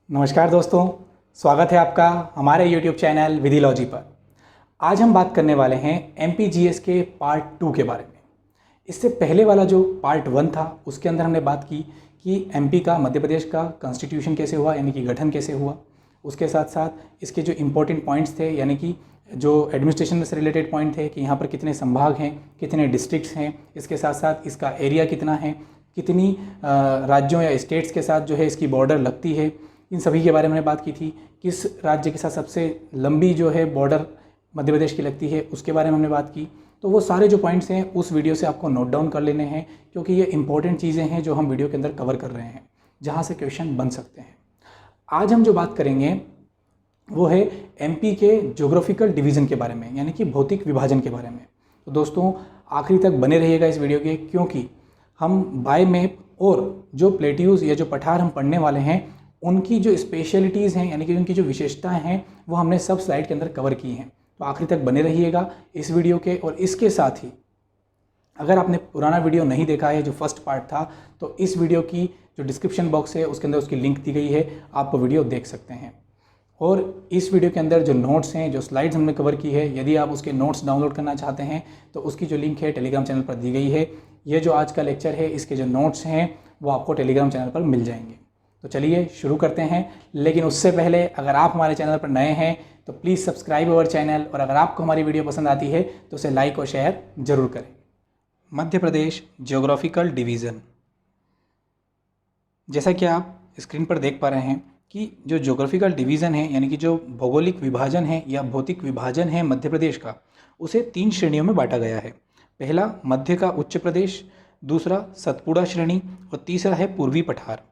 नमस्कार दोस्तों, स्वागत है आपका हमारे YouTube चैनल विधिलॉजी पर। आज हम बात करने वाले हैं MPGS के पार्ट 2 के बारे में। इससे पहले वाला जो पार्ट 1 था उसके अंदर हमने बात की कि MP का, मध्य प्रदेश का कॉन्स्टिट्यूशन कैसे हुआ, यानी कि गठन कैसे हुआ। उसके साथ साथ इसके जो इम्पोर्टेंट पॉइंट्स थे, यानी कि जो एडमिनिस्ट्रेशन से रिलेटेड पॉइंट थे कि यहाँ पर कितने संभाग हैं, कितने डिस्ट्रिक्ट्स हैं, इसके साथ साथ इसका एरिया कितना है, कितनी राज्यों या स्टेट्स के साथ जो है इसकी बॉर्डर लगती है, इन सभी के बारे में बात की थी। किस राज्य के साथ सबसे लंबी जो है बॉर्डर मध्य प्रदेश की लगती है, उसके बारे में हमने बात की। तो वो सारे जो पॉइंट्स हैं उस वीडियो से आपको नोट डाउन कर लेने हैं, क्योंकि ये इंपॉर्टेंट चीज़ें हैं जो हम वीडियो के अंदर कवर कर रहे हैं, जहाँ से क्वेश्चन बन सकते हैं। आज हम जो बात करेंगे वो है MP के ज्योग्राफिकल डिवीज़न के बारे में, यानी कि भौतिक विभाजन के बारे में। तो दोस्तों आखिरी तक बने रहिएगा इस वीडियो के, क्योंकि हम बाय मैप और जो प्लेट्यूज़ या जो पठार हम पढ़ने वाले हैं उनकी जो स्पेशलिटीज़ हैं, यानी कि उनकी जो विशेषताएं हैं, वो हमने सब स्लाइड के अंदर कवर की हैं। तो आखिरी तक बने रहिएगा इस वीडियो के। और इसके साथ ही अगर आपने पुराना वीडियो नहीं देखा है, जो फर्स्ट पार्ट था, तो इस वीडियो की जो डिस्क्रिप्शन बॉक्स है उसके अंदर उसकी लिंक दी गई है, आप वो वीडियो देख सकते हैं। और इस वीडियो के अंदर जो नोट्स हैं, जो स्लाइड्स हमने कवर की है, यदि आप उसके नोट्स डाउनलोड करना चाहते हैं तो उसकी जो लिंक है टेलीग्राम चैनल पर दी गई है। ये जो आज का लेक्चर है, इसके जो नोट्स हैं वो आपको टेलीग्राम चैनल पर मिल जाएंगे। तो चलिए शुरू करते हैं। लेकिन उससे पहले अगर आप हमारे चैनल पर नए हैं तो प्लीज़ सब्सक्राइब अवर चैनल, और अगर आपको हमारी वीडियो पसंद आती है तो उसे लाइक और शेयर ज़रूर करें। मध्य प्रदेश ज्योग्राफिकल डिवीज़न, जैसा कि आप स्क्रीन पर देख पा रहे हैं कि जो ज्योग्राफिकल डिवीज़न है, यानी कि जो भौगोलिक विभाजन है या भौतिक विभाजन है मध्य प्रदेश का, उसे 3 श्रेणियों में बांटा गया है। पहला मध्य का उच्च प्रदेश, दूसरा सतपुड़ा श्रेणी और तीसरा है पूर्वी पठार।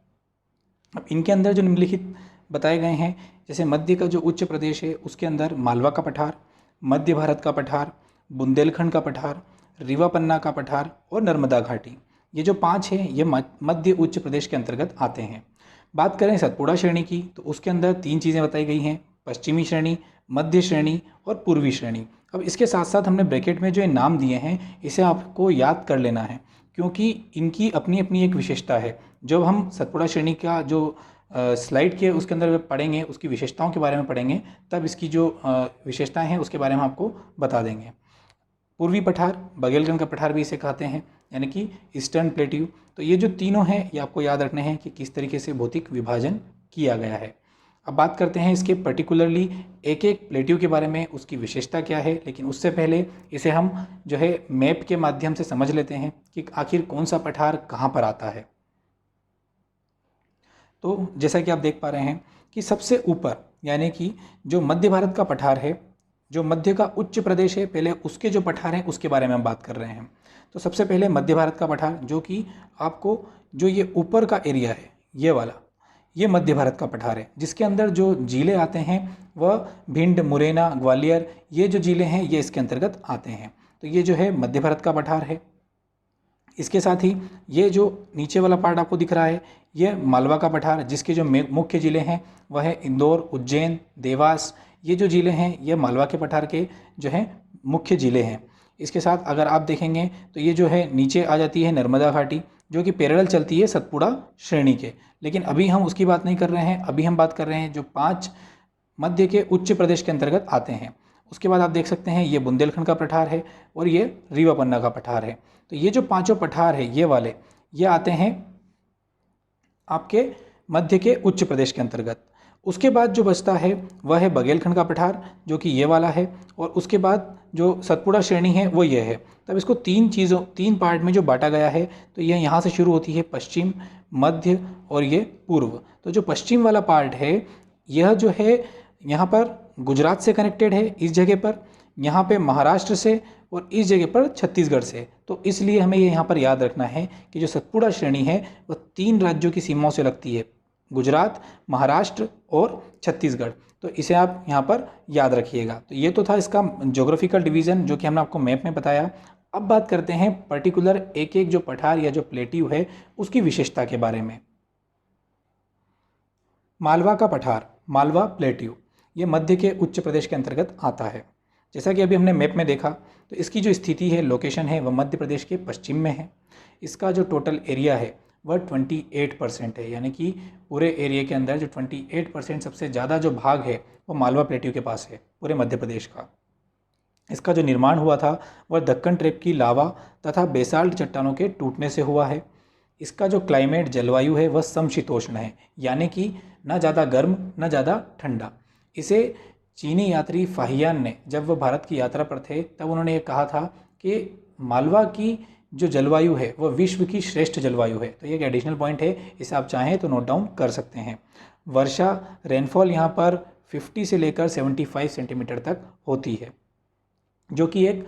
अब इनके अंदर जो निम्नलिखित बताए गए हैं, जैसे मध्य का जो उच्च प्रदेश है उसके अंदर मालवा का पठार, मध्य भारत का पठार, बुंदेलखंड का पठार, रीवा पन्ना का पठार और नर्मदा घाटी, ये जो 5 हैं ये मध्य उच्च प्रदेश के अंतर्गत आते हैं। बात करें सतपुड़ा श्रेणी की, तो उसके अंदर 3 चीज़ें बताई गई हैं, पश्चिमी श्रेणी, मध्य श्रेणी और पूर्वी श्रेणी। अब इसके साथ साथ हमने ब्रैकेट में जो ये नाम दिए हैं इसे आपको याद कर लेना है, क्योंकि इनकी अपनी अपनी एक विशेषता है। जब हम सतपुड़ा श्रेणी का जो स्लाइड के उसके अंदर पढ़ेंगे, उसकी विशेषताओं के बारे में पढ़ेंगे, तब इसकी जो विशेषताएं हैं उसके बारे में आपको बता देंगे। पूर्वी पठार, बघेलखंड का पठार भी इसे कहते हैं, यानी कि ईस्टर्न प्लेट्यू। तो ये जो तीनों हैं ये आपको याद रखने हैं कि किस तरीके से भौतिक विभाजन किया गया है। अब बात करते हैं इसके पर्टिकुलरली एक एक प्लेट्यू के बारे में, उसकी विशेषता क्या है। लेकिन उससे पहले इसे हम जो है मैप के माध्यम से समझ लेते हैं कि आखिर कौन सा पठार कहाँ पर आता है। तो जैसा कि आप देख पा रहे हैं कि सबसे ऊपर, यानी कि जो मध्य भारत का पठार है, जो मध्य का उच्च प्रदेश है, पहले उसके जो पठार हैं उसके बारे में हम बात कर रहे हैं। तो सबसे पहले मध्य भारत का पठार, जो कि आपको जो ये ऊपर का एरिया है ये वाला, ये मध्य भारत का पठार है, जिसके अंदर जो जिले आते हैं वह भिंड, मुरैना, ग्वालियर, ये जो जिले हैं ये इसके अंतर्गत आते हैं। तो ये जो है मध्य भारत का पठार है। इसके साथ ही ये जो नीचे वाला पार्ट आपको दिख रहा है ये मालवा का पठार, जिसके जो मुख्य ज़िले हैं वह है इंदौर, उज्जैन, देवास। ये जो ज़िले हैं ये मालवा के पठार के जो हैं मुख्य ज़िले हैं। इसके साथ अगर आप देखेंगे तो ये जो है नीचे आ जाती है नर्मदा घाटी, जो कि पैरेलल चलती है सतपुड़ा श्रेणी के। लेकिन अभी हम उसकी बात नहीं कर रहे हैं, अभी हम बात कर रहे हैं जो 5 मध्य के उच्च प्रदेश के अंतर्गत आते हैं। उसके बाद आप देख सकते हैं ये बुंदेलखंड का पठार है और ये रीवा पन्ना का पठार है। तो ये जो 5 पठार है ये वाले, ये आते हैं आपके मध्य के उच्च प्रदेश के अंतर्गत। उसके बाद जो बचता है वह है बघेलखंड का पठार, जो कि ये वाला है। और उसके बाद जो सतपुड़ा श्रेणी है वो ये है। तब इसको 3 पार्ट में जो बांटा गया है, तो ये यहाँ से शुरू होती है पश्चिम, मध्य और ये पूर्व। तो जो पश्चिम वाला पार्ट है यह जो है यहाँ पर गुजरात से कनेक्टेड है, इस जगह पर, यहाँ पे महाराष्ट्र से, और इस जगह पर छत्तीसगढ़ से। तो इसलिए हमें ये यहाँ पर याद रखना है कि जो सतपुड़ा श्रेणी है वह 3 राज्यों की सीमाओं से लगती है, गुजरात, महाराष्ट्र और छत्तीसगढ़। तो इसे आप यहाँ पर याद रखिएगा। तो ये तो था इसका ज्योग्राफिकल डिवीज़न, जो कि हमने आपको मैप में बताया। अब बात करते हैं पर्टिकुलर एक एक जो पठार या जो प्लेट्यू है उसकी विशेषता के बारे में। मालवा का पठार, मालवा प्लेट्यू, ये मध्य के उच्च प्रदेश के अंतर्गत आता है। जैसा कि अभी हमने मैप में देखा, तो इसकी जो स्थिति है, लोकेशन है, वह मध्य प्रदेश के पश्चिम में है। इसका जो टोटल एरिया है वह 28% है, यानी कि पूरे एरिया के अंदर जो 28% सबसे ज़्यादा जो भाग है वो मालवा प्लेट्यू के पास है पूरे मध्य प्रदेश का। इसका जो निर्माण हुआ था वह दक्कन ट्रेप की लावा तथा बेसाल्ट चट्टानों के टूटने से हुआ है। इसका जो क्लाइमेट जलवायु है वह समशीतोष्ण है, यानी कि ना ज़्यादा गर्म ना ज़्यादा ठंडा। इसे चीनी यात्री फाहियान ने, जब वह भारत की यात्रा पर थे तब उन्होंने ये कहा था कि मालवा की जो जलवायु है वह विश्व की श्रेष्ठ जलवायु है। तो ये एक एडिशनल पॉइंट है, इसे आप चाहें तो नोट डाउन कर सकते हैं। वर्षा रेनफॉल यहाँ पर 50 से लेकर 75 सेंटीमीटर तक होती है, जो कि एक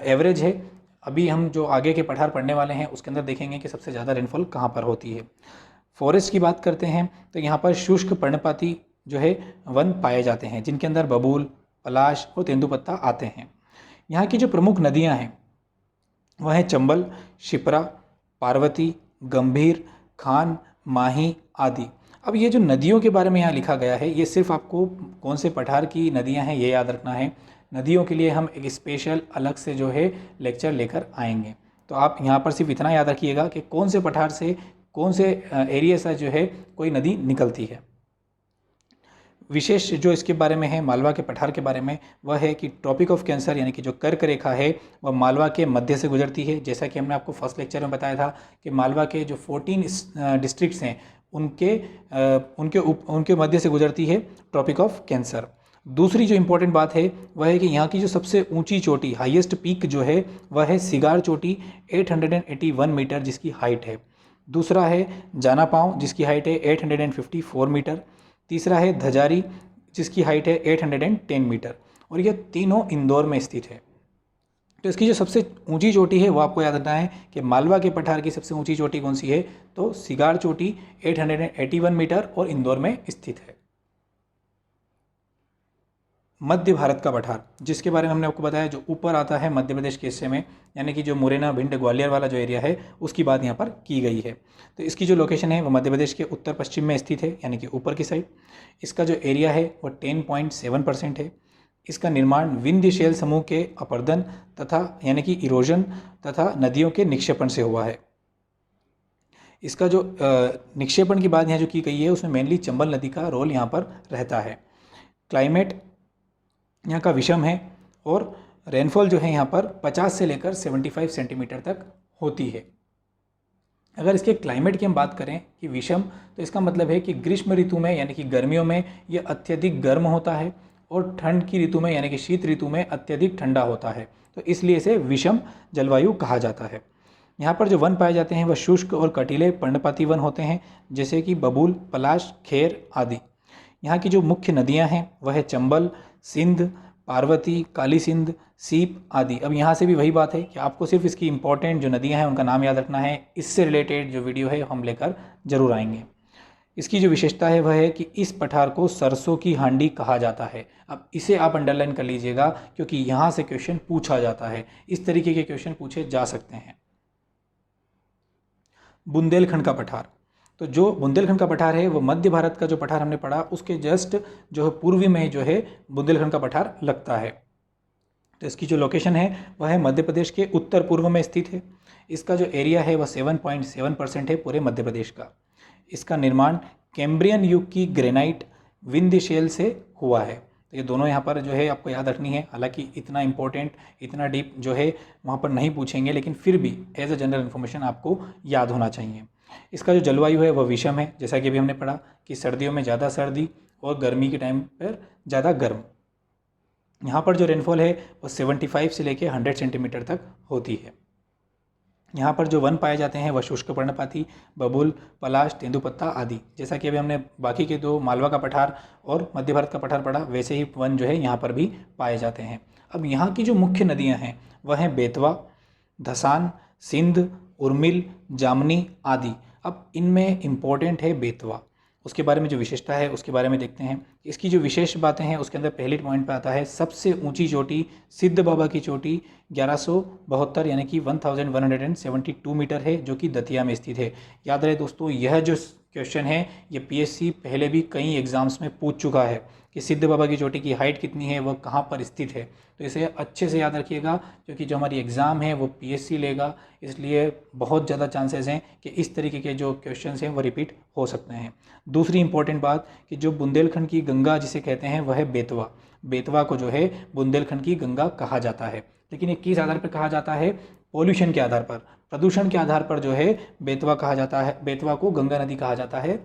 एवरेज है। अभी हम जो आगे के पठार पढ़ने वाले हैं उसके अंदर देखेंगे कि सबसे ज़्यादा रेनफॉल कहाँ पर होती है। फॉरेस्ट की बात करते हैं तो यहाँ पर शुष्क पर्णपाती जो है वन पाए जाते हैं, जिनके अंदर बबूल, पलाश और तेंदुपत्ता आते हैं। यहाँ की जो प्रमुख नदियाँ हैं वह है चंबल, शिप्रा, पार्वती, गंभीर, खान, माही आदि। अब ये जो नदियों के बारे में यहाँ लिखा गया है, ये सिर्फ आपको कौन से पठार की नदियाँ हैं ये याद रखना है। नदियों के लिए हम एक स्पेशल अलग से जो है लेक्चर लेकर आएंगे। तो आप यहाँ पर सिर्फ इतना याद रखिएगा कि कौन से पठार से कौन से एरिया से जो है कोई नदी निकलती है। विशेष जो इसके बारे में है मालवा के पठार के बारे में, वह है कि ट्रॉपिक ऑफ कैंसर यानी कि जो कर्क रेखा है वह मालवा के मध्य से गुजरती है। जैसा कि हमने आपको फर्स्ट लेक्चर में बताया था कि मालवा के जो 14 डिस्ट्रिक्ट्स हैं उनके मध्य से गुजरती है ट्रॉपिक ऑफ कैंसर। दूसरी जो इम्पोर्टेंट बात है वह है कि यहाँ की जो सबसे ऊंची चोटी, हाईएस्ट पीक जो है वह है सिगार चोटी 881 मीटर जिसकी हाइट है। दूसरा है जाना पांव जिसकी हाइट है 854 मीटर। तीसरा है धजारी जिसकी हाइट है 810 मीटर, और यह तीनों इंदौर में स्थित है। तो इसकी जो सबसे ऊंची चोटी है वो आपको याद रखना है कि मालवा के पठार की सबसे ऊंची चोटी कौन सी है, तो सिगार चोटी 881 मीटर और इंदौर में स्थित है। मध्य भारत का पठार, जिसके बारे में हमने आपको बताया, जो ऊपर आता है मध्य प्रदेश के हिस्से में, यानी कि जो मुरैना, भिंड, ग्वालियर वाला जो एरिया है उसकी बात यहाँ पर की गई है। तो इसकी जो लोकेशन है वो मध्य प्रदेश के उत्तर पश्चिम में स्थित है, यानी कि ऊपर की साइड। इसका जो एरिया है वो 10.7% है। इसका निर्माण विंध्य शैल समूह के अपर्दन तथा यानी कि इरोजन तथा नदियों के निक्षेपण से हुआ है। इसका जो निक्षेपण की बात यहाँ जो की गई है उसमें मेनली चंबल नदी का रोल यहाँ पर रहता है। क्लाइमेट यहाँ का विषम है और रेनफॉल जो है यहाँ पर 50 से लेकर 75 सेंटीमीटर तक होती है। अगर इसके क्लाइमेट की हम बात करें कि विषम, तो इसका मतलब है कि ग्रीष्म ऋतु में यानी कि गर्मियों में यह अत्यधिक गर्म होता है और ठंड की ऋतु में यानी कि शीत ऋतु में अत्यधिक ठंडा होता है, तो इसलिए इसे विषम जलवायु कहा जाता है। यहाँ पर जो वन पाए जाते हैं वह शुष्क और कटीले पर्णपाती वन होते हैं, जैसे कि बबूल, पलाश, खेर आदि। यहाँ की जो मुख्य नदियाँ हैं वह है चंबल, सिंध, पार्वती, काली सिंध, सीप आदि। अब यहाँ से भी वही बात है कि आपको सिर्फ इसकी इंपॉर्टेंट जो नदियाँ हैं उनका नाम याद रखना है। इससे रिलेटेड जो वीडियो है हम लेकर जरूर आएंगे। इसकी जो विशेषता है वह है कि इस पठार को सरसों की हांडी कहा जाता है। अब इसे आप अंडरलाइन कर लीजिएगा क्योंकि यहाँ से क्वेश्चन पूछा जाता है, इस तरीके के क्वेश्चन पूछे जा सकते हैं। बुंदेलखंड का पठार, तो जो बुंदेलखंड का पठार है वो मध्य भारत का जो पठार हमने पढ़ा उसके जस्ट जो है पूर्वी में जो है बुंदेलखंड का पठार लगता है। तो इसकी जो लोकेशन है वह है मध्य प्रदेश के उत्तर पूर्व में स्थित है। इसका जो एरिया है वह 7.7% है पूरे मध्य प्रदेश का। इसका निर्माण कैम्ब्रियन युग की ग्रेनाइट विंध्य शैल से हुआ है। तो ये दोनों यहाँ पर जो है आपको याद रखनी है। हालांकि इतना इंपॉर्टेंट, इतना डीप जो है वहाँ पर नहीं पूछेंगे, लेकिन फिर भी एज अ जनरल इन्फॉर्मेशन आपको याद होना चाहिए। इसका जो जलवायु है वह विषम है, जैसा कि अभी हमने पढ़ा कि सर्दियों में ज़्यादा सर्दी और गर्मी के टाइम पर ज़्यादा गर्म। यहाँ पर जो रेनफॉल है वो 75 से लेकर 100 सेंटीमीटर तक होती है। यहाँ पर जो वन पाए जाते हैं वह शुष्क पर्णपाती, बबूल, पलाश, तेंदुपत्ता आदि। जैसा कि अभी हमने बाकी के दो मालवा का पठार और मध्य भारत का पठार पढ़ा, वैसे ही वन जो है यहाँ पर भी पाए जाते हैं। अब यहाँ की जो मुख्य नदियाँ हैं वह हैं बेतवा, धसान, सिंध, उर्मिल, जामनी आदि। अब इनमें इम्पोर्टेंट है बेतवा, उसके बारे में जो विशेषता है उसके बारे में देखते हैं। इसकी जो विशेष बातें हैं उसके अंदर पहले पॉइंट पे आता है सबसे ऊंची चोटी सिद्ध बाबा की चोटी 1172 यानी कि 1172 मीटर है, जो कि दतिया में स्थित है। याद रहे दोस्तों, यह जो क्वेश्चन है, ये पीएससी पहले भी कई एग्जाम्स में पूछ चुका है कि सिद्ध बाबा की चोटी की हाइट कितनी है, वह कहाँ पर स्थित है। तो इसे अच्छे से याद रखिएगा, क्योंकि जो हमारी एग्ज़ाम है वो पीएससी लेगा, इसलिए बहुत ज़्यादा चांसेस हैं कि इस तरीके के जो क्वेश्चंस हैं वो रिपीट हो सकते हैं। दूसरी इंपॉर्टेंट बात कि जो बुंदेलखंड की गंगा जिसे कहते हैं वह है बेतवा। बेतवा को जो है बुंदेलखंड की गंगा कहा जाता है, लेकिन ये किस आधार पर कहा जाता है? पॉल्यूशन के आधार पर, प्रदूषण के आधार पर जो है बेतवा कहा जाता है, बेतवा को गंगा नदी कहा जाता है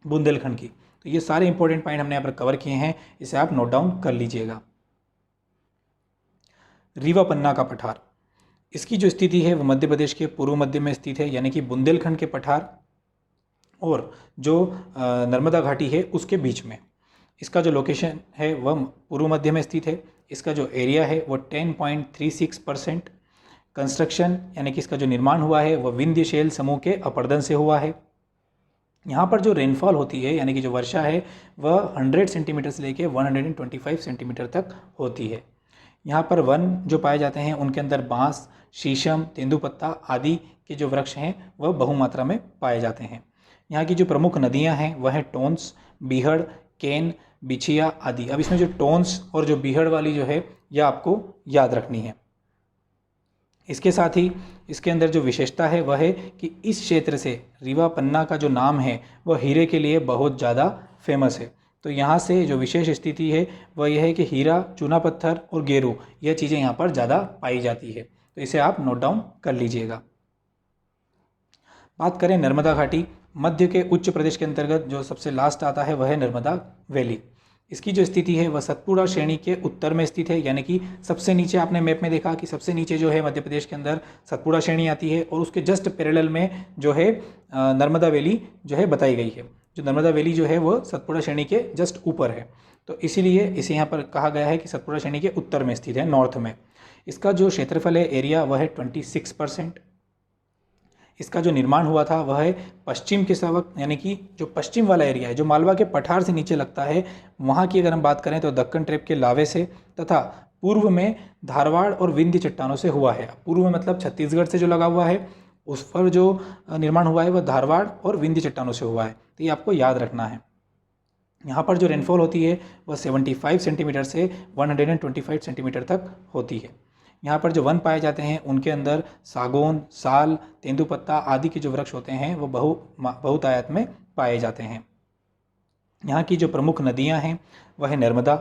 बुंदेलखंड की। तो ये सारे इंपॉर्टेंट पॉइंट हमने यहाँ पर कवर किए हैं, इसे आप नोट डाउन कर लीजिएगा। रीवा पन्ना का पठार, इसकी जो स्थिति है वो मध्य प्रदेश के पूर्व मध्य में स्थित है, यानी कि बुंदेलखंड के पठार और जो नर्मदा घाटी है उसके बीच में। इसका जो लोकेशन है वह पूर्व मध्य में स्थित है। इसका जो एरिया है वो 10.36%। कंस्ट्रक्शन यानी कि इसका जो निर्माण हुआ है वह विंध्य शैल समूह के अपरदन से हुआ है। यहाँ पर जो रेनफॉल होती है यानी कि जो वर्षा है वह 100 सेंटीमीटर से लेकर 125 सेंटीमीटर तक होती है। यहाँ पर वन जो पाए जाते हैं उनके अंदर बांस, शीशम, तेंदुपत्ता आदि के जो वृक्ष हैं वह बहुमात्रा में पाए जाते हैं। यहाँ की जो प्रमुख नदियाँ हैं वह हैं टोंस, बीहड़, केन, बिछिया आदि। अब इसमें जो टोंस और जो बीहड़ वाली जो है यह आपको याद रखनी है। इसके साथ ही इसके अंदर जो विशेषता है वह है कि इस क्षेत्र से रीवा पन्ना का जो नाम है वह हीरे के लिए बहुत ज़्यादा फेमस है। तो यहाँ से जो विशेष स्थिति है वह यह है कि हीरा, चूना पत्थर और गेरू यह चीज़ें यहाँ पर ज़्यादा पाई जाती है। तो इसे आप नोट डाउन कर लीजिएगा। बात करें नर्मदा घाटी, मध्य के उच्च प्रदेश के अंतर्गत जो सबसे लास्ट आता है वह है नर्मदा वैली। इसकी जो स्थिति है वह सतपुड़ा श्रेणी के उत्तर में स्थित है, यानी कि सबसे नीचे आपने मैप में देखा कि सबसे नीचे जो है मध्य प्रदेश के अंदर सतपुड़ा श्रेणी आती है और उसके जस्ट पैरेलल में जो है नर्मदा वैली जो है बताई गई है। जो नर्मदा वैली जो है वह सतपुड़ा श्रेणी के जस्ट ऊपर है, तो इसीलिए इसे यहाँ पर कहा गया है कि सतपुड़ा श्रेणी के उत्तर में स्थित है, नॉर्थ में। इसका जो क्षेत्रफल है एरिया वह है 26%। इसका जो निर्माण हुआ था वह है पश्चिम के सवक, यानी कि जो पश्चिम वाला एरिया है जो मालवा के पठार से नीचे लगता है वहाँ की अगर हम बात करें तो दक्कन ट्रेप के लावे से तथा पूर्व में धारवाड़ और विंध्य चट्टानों से हुआ है। पूर्व में मतलब छत्तीसगढ़ से जो लगा हुआ है उस पर जो निर्माण हुआ है वह धारवाड़ और विंध्य चट्टानों से हुआ है, तो ये आपको याद रखना है। यहाँ पर जो रेनफॉल होती है वह 75 सेंटीमीटर से 125 सेंटीमीटर तक होती है। यहाँ पर जो वन पाए जाते हैं उनके अंदर सागौन, साल, तेंदुपत्ता आदि के जो वृक्ष होते हैं वो बहुतायत में पाए जाते हैं। यहाँ की जो प्रमुख नदियाँ हैं वह है नर्मदा,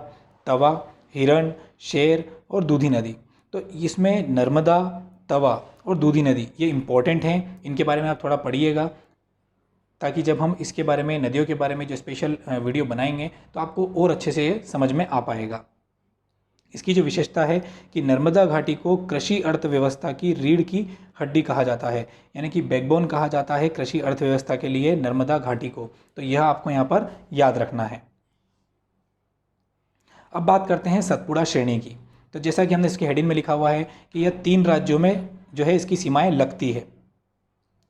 तवा, हिरण, शेर और दूधी नदी। तो इसमें नर्मदा, तवा और दूधी नदी ये इम्पॉर्टेंट हैं, इनके बारे में आप थोड़ा पढ़िएगा ताकि जब हम इसके बारे में, नदियों के बारे में जो स्पेशल वीडियो बनाएंगे तो आपको और अच्छे से ये समझ में आ पाएगा। इसकी जो विशेषता है कि नर्मदा घाटी को कृषि अर्थव्यवस्था की रीढ़ की हड्डी कहा जाता है, यानी कि बैकबोन कहा जाता है कृषि अर्थव्यवस्था के लिए नर्मदा घाटी को। तो यह आपको यहाँ पर याद रखना है। अब बात करते हैं सतपुड़ा श्रेणी की। तो जैसा कि हमने इसके हेडिंग में लिखा हुआ है कि यह 3 राज्यों में जो है इसकी सीमाएं लगती है।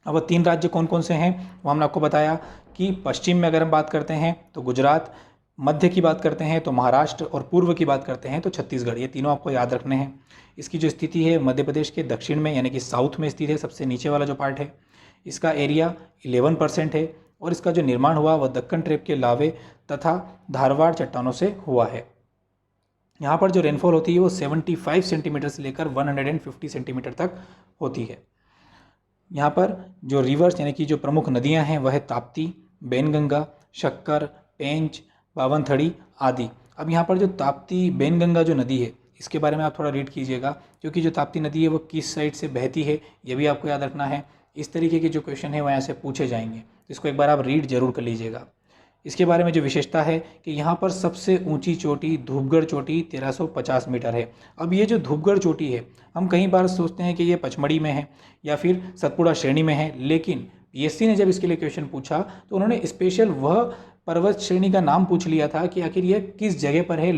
अब वह 3 राज्य कौन कौन से हैं वो हमने आपको बताया कि पश्चिम में अगर हम बात करते हैं तो गुजरात, मध्य की बात करते हैं तो महाराष्ट्र और पूर्व की बात करते हैं तो छत्तीसगढ़। ये तीनों आपको याद रखने हैं। इसकी जो स्थिति है मध्य प्रदेश के दक्षिण में यानी कि साउथ में स्थित है, सबसे नीचे वाला जो पार्ट है। इसका एरिया 11% है और इसका जो निर्माण हुआ वह दक्कन ट्रेप के लावे तथा धारवाड़ चट्टानों से हुआ है। यहाँ पर जो रेनफॉल होती है वो 75 सेंटीमीटर से लेकर 150 सेंटीमीटर तक होती है। यहाँ पर जो रिवर्स यानी कि जो प्रमुख नदियाँ हैं वह है ताप्ती, बेनगंगा, शक्कर, पेंच, बावनथड़ी आदि। अब यहाँ पर जो ताप्ती बेनगंगा जो नदी है इसके बारे में आप थोड़ा रीड कीजिएगा, क्योंकि जो ताप्ती नदी है वो किस साइड से बहती है ये भी आपको याद रखना है। इस तरीके के जो क्वेश्चन है वो यहाँ से पूछे जाएंगे, इसको एक बार आप रीड जरूर कर लीजिएगा। इसके बारे में जो विशेषता है कि यहाँ पर सबसे ऊंची चोटी धूपगढ़ चोटी 1350 मीटर है। अब ये जो धूपगढ़ चोटी है हम कई बार सोचते हैं कि ये पचमढ़ी में है या फिर सतपुड़ा श्रेणी में है, लेकिन पीएससी ने जब इसके लिए क्वेश्चन पूछा तो उन्होंने स्पेशल वह पर्वत श्रेणी का नाम पूछ लिया था कि आखिर ये किस जगह पर है,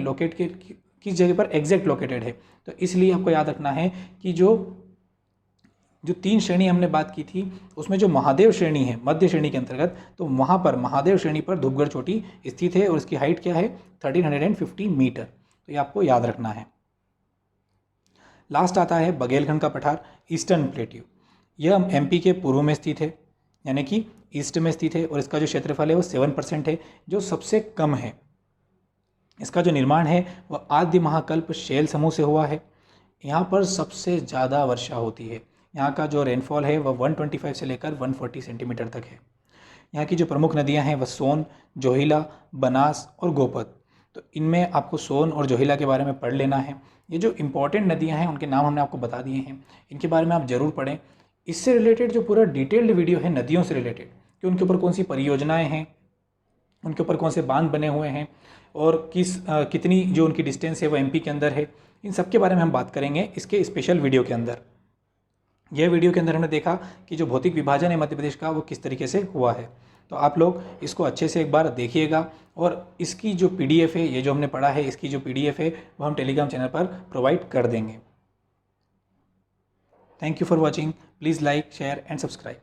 किस जगह पर एग्जैक्ट लोकेटेड है। तो इसलिए आपको याद रखना है कि जो 3 श्रेणी हमने बात की थी उसमें जो महादेव श्रेणी है मध्य श्रेणी के अंतर्गत, तो वहाँ पर महादेव श्रेणी पर धूपगढ़ चोटी स्थित है और इसकी हाइट क्या है 1350 मीटर। तो ये आपको याद रखना है। लास्ट आता है बघेलखंड का पठार, ईस्टर्न प्लेट्यू। यह एमपी के पूर्व में स्थित है, यानी कि ईस्ट में स्थित है और इसका जो क्षेत्रफल है वो 7% है, जो सबसे कम है। इसका जो निर्माण है वह आद्य महाकल्प शैल समूह से हुआ है। यहाँ पर सबसे ज़्यादा वर्षा होती है। यहाँ का जो रेनफॉल है वह 125 से लेकर 140 सेंटीमीटर तक है। यहाँ की जो प्रमुख नदियाँ हैं वह सोन, जोहिला, बनास और गोपद। तो इनमें आपको सोन और जोहिला के बारे में पढ़ लेना है। ये जो इम्पॉर्टेंट नदियाँ हैं उनके नाम हमने आपको बता दिए हैं, इनके बारे में आप ज़रूर पढ़ें। इससे रिलेटेड जो पूरा डिटेल्ड वीडियो है नदियों से रिलेटेड, कि उनके ऊपर कौन सी परियोजनाएँ हैं, उनके ऊपर कौन से बांध बने हुए हैं और कितनी जो उनकी डिस्टेंस है वो एमपी के अंदर है, इन सब के बारे में हम बात करेंगे इसके स्पेशल वीडियो के अंदर। यह वीडियो के अंदर हमने देखा कि जो भौतिक विभाजन है मध्य प्रदेश का वो किस तरीके से हुआ है। तो आप लोग इसको अच्छे से एक बार देखिएगा और इसकी जो पीडीएफ है, ये जो हमने पढ़ा है, इसकी जो पीडीएफ है वो हम टेलीग्राम चैनल पर प्रोवाइड कर देंगे। Thank you for watching. Please like, share and subscribe.